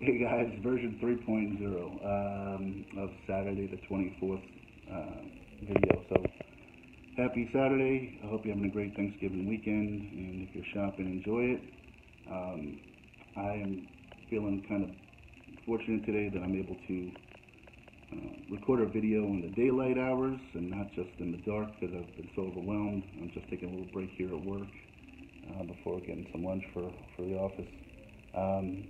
Hey guys, version 3.0 of Saturday the 24th video. So happy Saturday. I hope you're having a great Thanksgiving weekend, and if you're shopping, enjoy it. Um, I am feeling kind of fortunate today that I'm able to record a video in the daylight hours and not just in the dark because I've been so overwhelmed. I'm just taking a little break here at work before getting some lunch for the office. Um,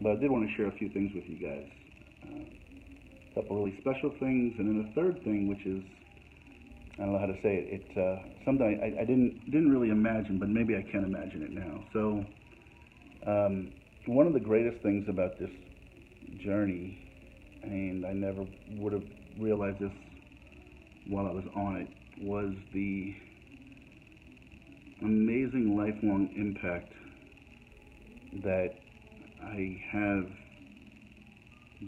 but I did want to share a few things with you guys. A couple really special things, and then a third thing, which is I don't know how to say it. Something I didn't really imagine, but maybe I can imagine it now. So one of the greatest things about this journey, and I never would have realized this while I was on it, was the amazing lifelong impact that I have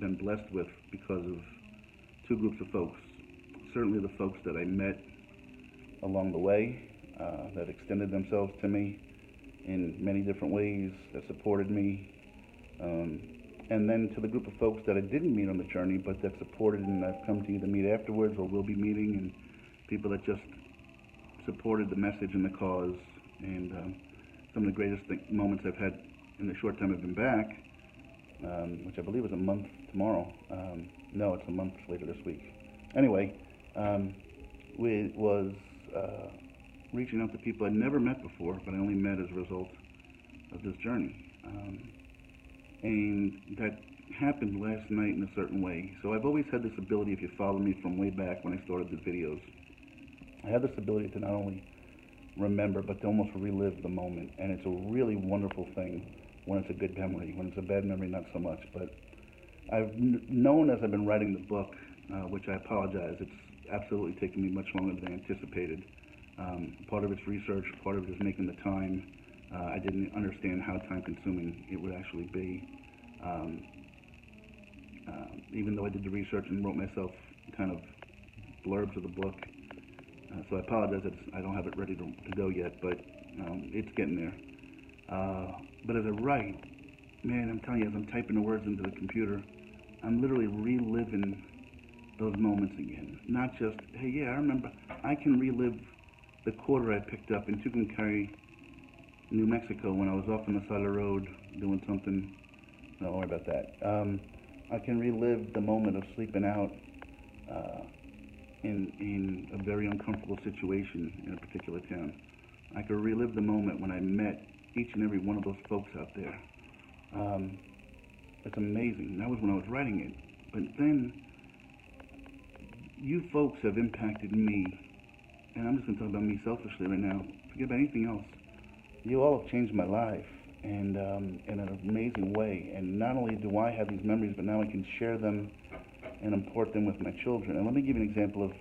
been blessed with because of two groups of folks. Certainly the folks that I met along the way that extended themselves to me in many different ways, that supported me. Um, and then to the group of folks that I didn't meet on the journey, but that supported and I've come to either meet afterwards or will be meeting, and people that just supported the message and the cause. And some of the greatest moments I've had in the short time I've been back, which I believe is a month tomorrow. No, it's a month later this week. Anyway, it was reaching out to people I'd never met before, but I only met as a result of this journey. And that happened last night in a certain way. So I've always had this ability, if you follow me from way back when I started the videos, I have this ability to not only remember, but to almost relive the moment. And it's a really wonderful thing when it's a good memory. When it's a bad memory, not so much. But I've known as I've been writing the book, which I apologize, it's absolutely taken me much longer than I anticipated. Part of it's research, part of it is making the time. I didn't understand how time consuming it would actually be. Um, Even though I did the research and wrote myself kind of blurbs of the book, so I apologize that I don't have it ready to go yet, but it's getting there. But as I write, man, I'm telling you, as I'm typing the words into the computer, I'm literally reliving those moments again. Not just, hey, yeah, I remember. I can relive the quarter I picked up in Tucumcari, New Mexico, when I was off on the side of the road doing something. No, don't worry about that. I can relive the moment of sleeping out uh, in a very uncomfortable situation in a particular town. I could relive the moment when I met each and every one of those folks out there. Um, it's amazing. That was when I was writing it. But then you folks have impacted me, and I'm just going to talk about me selfishly right now. Forget about anything else. You all have changed my life, and in an amazing way. And not only do I have these memories, but now I can share them and import them with my children. And let me give you an example of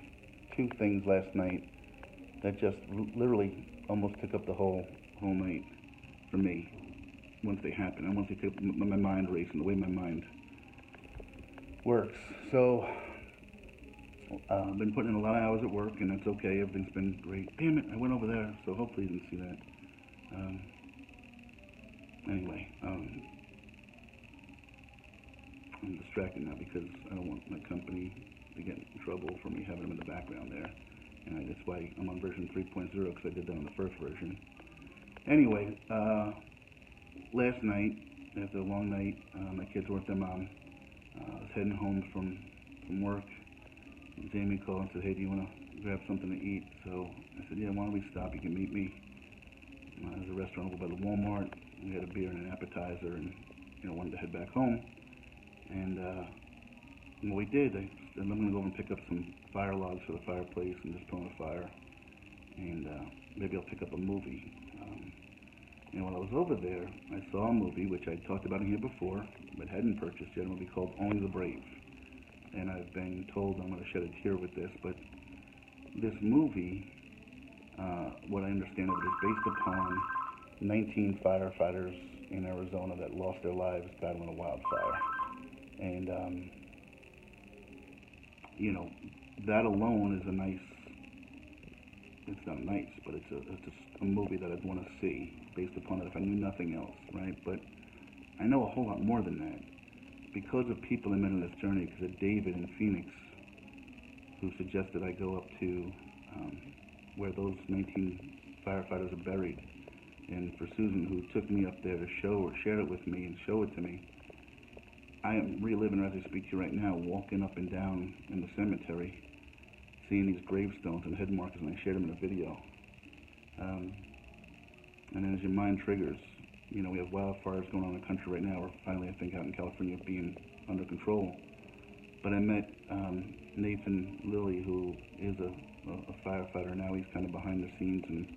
two things last night that just literally almost took up the whole night for me once they happened. And once they took my mind racing, the way my mind works. So I've been putting in a lot of hours at work, and that's okay. Everything's been great. Damn it, I went over there. So hopefully you didn't see that. Um, anyway, I'm distracted now because I don't want my company to get in trouble for me having them in the background there. And that's why I'm on version 3.0, because I did that on the first version. Anyway, last night, after a long night, my kids were with their mom. I was heading home from work. Jamie called and said, hey, do you want to grab something to eat? So I said, yeah, why don't we stop? You can meet me. There's a restaurant over by the Walmart. We had a beer and an appetizer, and wanted to head back home. And what we did, I said, I'm going to go over and pick up some fire logs for the fireplace and just put on a fire. And maybe I'll pick up a movie. And while I was over there, I saw a movie, which I talked about in here before, but hadn't purchased yet, a movie called Only the Brave. And I've been told I'm going to shed a tear with this, but this movie, what I understand of it, is based upon 19 firefighters in Arizona that lost their lives battling a wildfire. And, that alone is a nice, it's not nice, but it's a movie that I'd want to see based upon it if I knew nothing else, right? But I know a whole lot more than that. Because of people I met on this journey, because of David in Phoenix, who suggested I go up to where those 19 firefighters are buried, and for Susan, who took me up there to show or share it with me and show it to me. I am reliving as I speak to you right now, walking up and down in the cemetery, seeing these gravestones and head markers, and I shared them in a video. And then as your mind triggers, we have wildfires going on in the country right now, or finally, I think, out in California being under control. But I met Nathan Lilly, who is a firefighter now. He's kind of behind the scenes and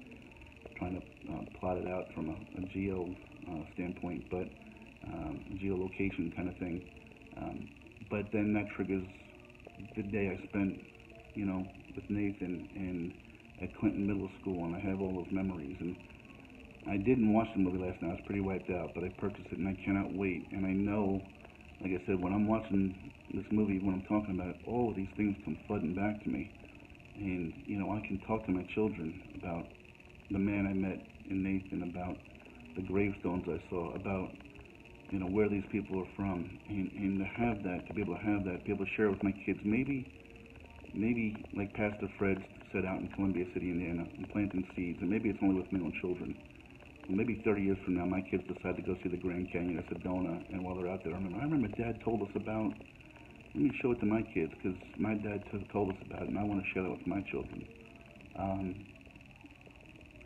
trying to plot it out from a geo standpoint, but geolocation kind of thing. But then that triggers the day I spent, with Nathan and at Clinton Middle School, and I have all those memories. And I didn't watch the movie last night. I was pretty wiped out, but I purchased it, and I cannot wait. And I know, like I said, when I'm watching this movie, when I'm talking about it, all of these things come flooding back to me. And, I can talk to my children about the man I met in Nathan, about the gravestones I saw, about, where these people are from. And to have that, to be able to have that, be able to share it with my kids, maybe like Pastor Fred said out in Columbia City, Indiana, and planting seeds, and maybe it's only with my own children. Maybe 30 years from now, my kids decide to go see the Grand Canyon of Sedona, and while they're out there, I remember Dad told us about, let me show it to my kids, because my dad told us about it, and I want to share that with my children.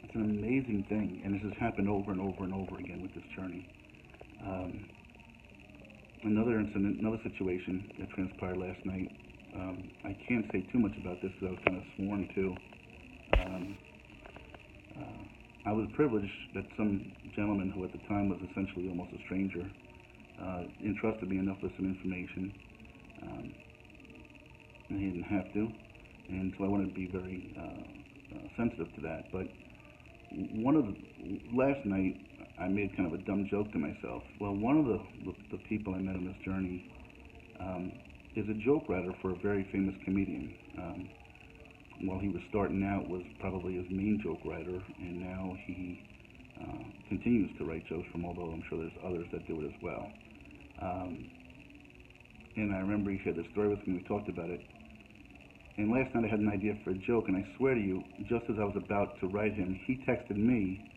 It's an amazing thing, and this has happened over and over and over again with this journey. Another incident, another situation that transpired last night, I can't say too much about this because I was kind of sworn to. I was privileged that some gentleman who at the time was essentially almost a stranger entrusted me enough with some information, and he didn't have to, and so I wanted to be very sensitive to that. But last night I made kind of a dumb joke to myself. Well, one of the people I met on this journey is a joke writer for a very famous comedian. While he was starting out, was probably his main joke writer, and now he continues to write jokes from, although I'm sure there's others that do it as well. And I remember he shared this story with me, we talked about it. And last night I had an idea for a joke, and I swear to you, just as I was about to write him, he texted me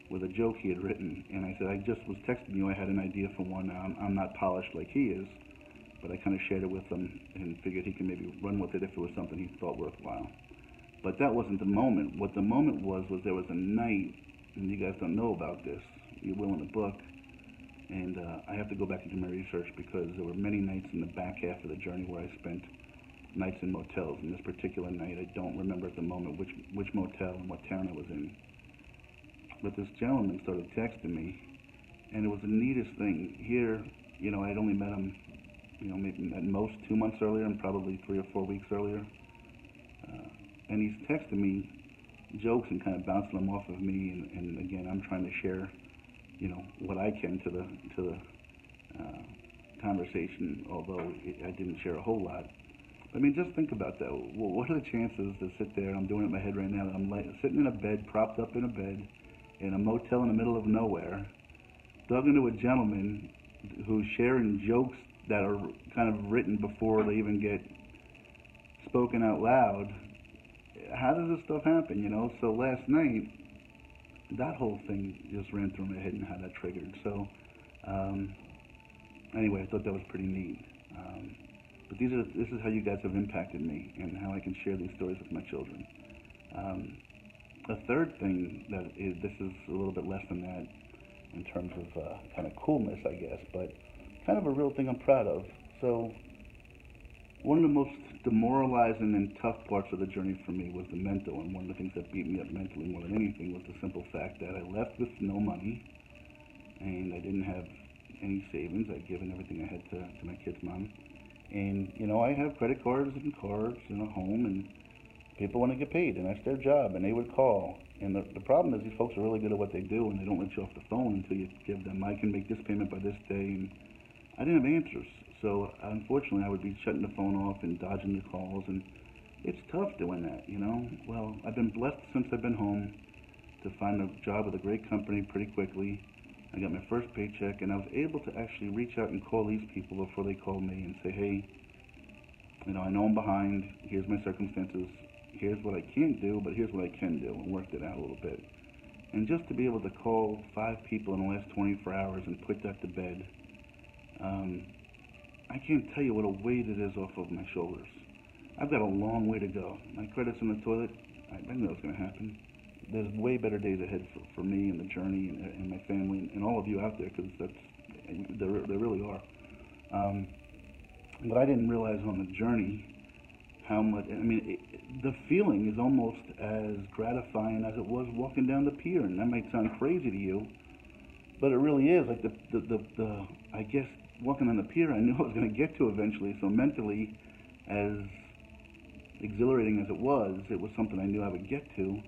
with a joke he had written, and I said, I just was texting you, I had an idea for one. I'm not polished like he is, but I kind of shared it with him and figured he could maybe run with it if it was something he thought worthwhile. But that wasn't the moment. What the moment was there was a night, and you guys don't know about this, you will in the book, and I have to go back and do my research because there were many nights in the back half of the journey where I spent nights in motels. And this particular night, I don't remember at the moment which motel and what town I was in. But this gentleman started texting me, and it was the neatest thing. Here, I'd only met him, maybe at most 2 months earlier and probably 3 or 4 weeks earlier. And he's texting me jokes and kind of bouncing them off of me, and again, I'm trying to share, what I can to the conversation, although I didn't share a whole lot. I mean, just think about that. Well, what are the chances to sit there, I'm doing it in my head right now, that I'm sitting in a bed, propped up in a bed, in a motel in the middle of nowhere, talking to a gentleman who's sharing jokes that are kind of written before they even get spoken out loud. How does this stuff happen, So last night, that whole thing just ran through my head and how that triggered. So, anyway, I thought that was pretty neat. But this is how you guys have impacted me and how I can share these stories with my children. A third thing this is a little bit less than that in terms of kind of coolness, I guess, but kind of a real thing I'm proud of. So one of the most demoralizing and tough parts of the journey for me was the mental, and one of the things that beat me up mentally more than anything was the simple fact that I left with no money, and I didn't have any savings. I'd given everything I had to my kid's mom. And, I have credit cards and cars and a home, and people want to get paid, and that's their job, and they would call. And the problem is these folks are really good at what they do, and they don't let you off the phone until you give them, I can make this payment by this day, and I didn't have answers. So, unfortunately, I would be shutting the phone off and dodging the calls, and it's tough doing that, Well, I've been blessed since I've been home to find a job with a great company pretty quickly, I got my first paycheck, and I was able to actually reach out and call these people before they called me and say, hey, I know I'm behind, here's my circumstances, here's what I can't do, but here's what I can do, and worked it out a little bit. And just to be able to call 5 people in the last 24 hours and put that to bed, I can't tell you what a weight it is off of my shoulders. I've got a long way to go. My credit's in the toilet. I knew it was going to happen. There's way better days ahead for me and the journey and my family and all of you out there, because there really are. But I didn't realize on the journey how much, the feeling is almost as gratifying as it was walking down the pier. And that might sound crazy to you, but it really is. Like I guess walking on the pier, I knew I was going to get to eventually. So mentally, as exhilarating as it was something I knew I would get to.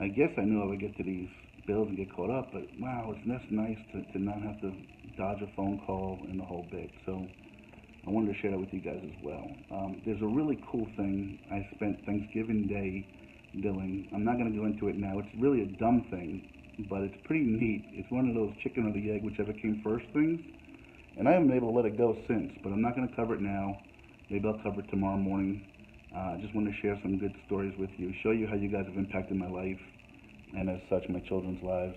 I guess I knew I would get to these bills and get caught up, but wow, it's nice to not have to dodge a phone call and the whole bit. So I wanted to share that with you guys as well. There's a really cool thing I spent Thanksgiving Day doing. I'm not going to go into it now. It's really a dumb thing, but it's pretty neat. It's one of those chicken or the egg, whichever came first things. And I haven't been able to let it go since, but I'm not going to cover it now. Maybe I'll cover it tomorrow morning. I just wanted to share some good stories with you, show you how you guys have impacted my life, and as such, my children's lives.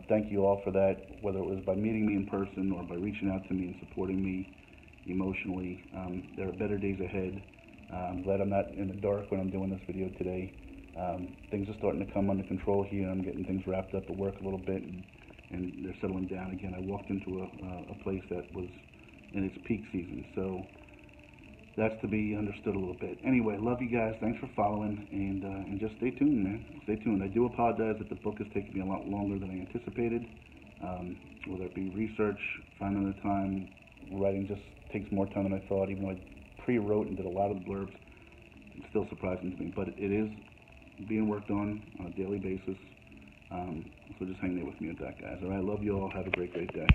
Thank you all for that, whether it was by meeting me in person or by reaching out to me and supporting me emotionally. There are better days ahead. I'm glad I'm not in the dark when I'm doing this video today. Things are starting to come under control here. I'm getting things wrapped up at work a little bit, and they're settling down again. I walked into a place that was in its peak season, so that's to be understood a little bit. Anyway, love you guys. Thanks for following, and just stay tuned, man. Stay tuned. I do apologize that the book has taken me a lot longer than I anticipated. Whether it be research, finding the time, writing just takes more time than I thought. Even though I pre-wrote and did a lot of the blurbs, it's still surprising to me. But it is being worked on a daily basis. So just hang there with me with that, guys. All right, love you all. Have a great day.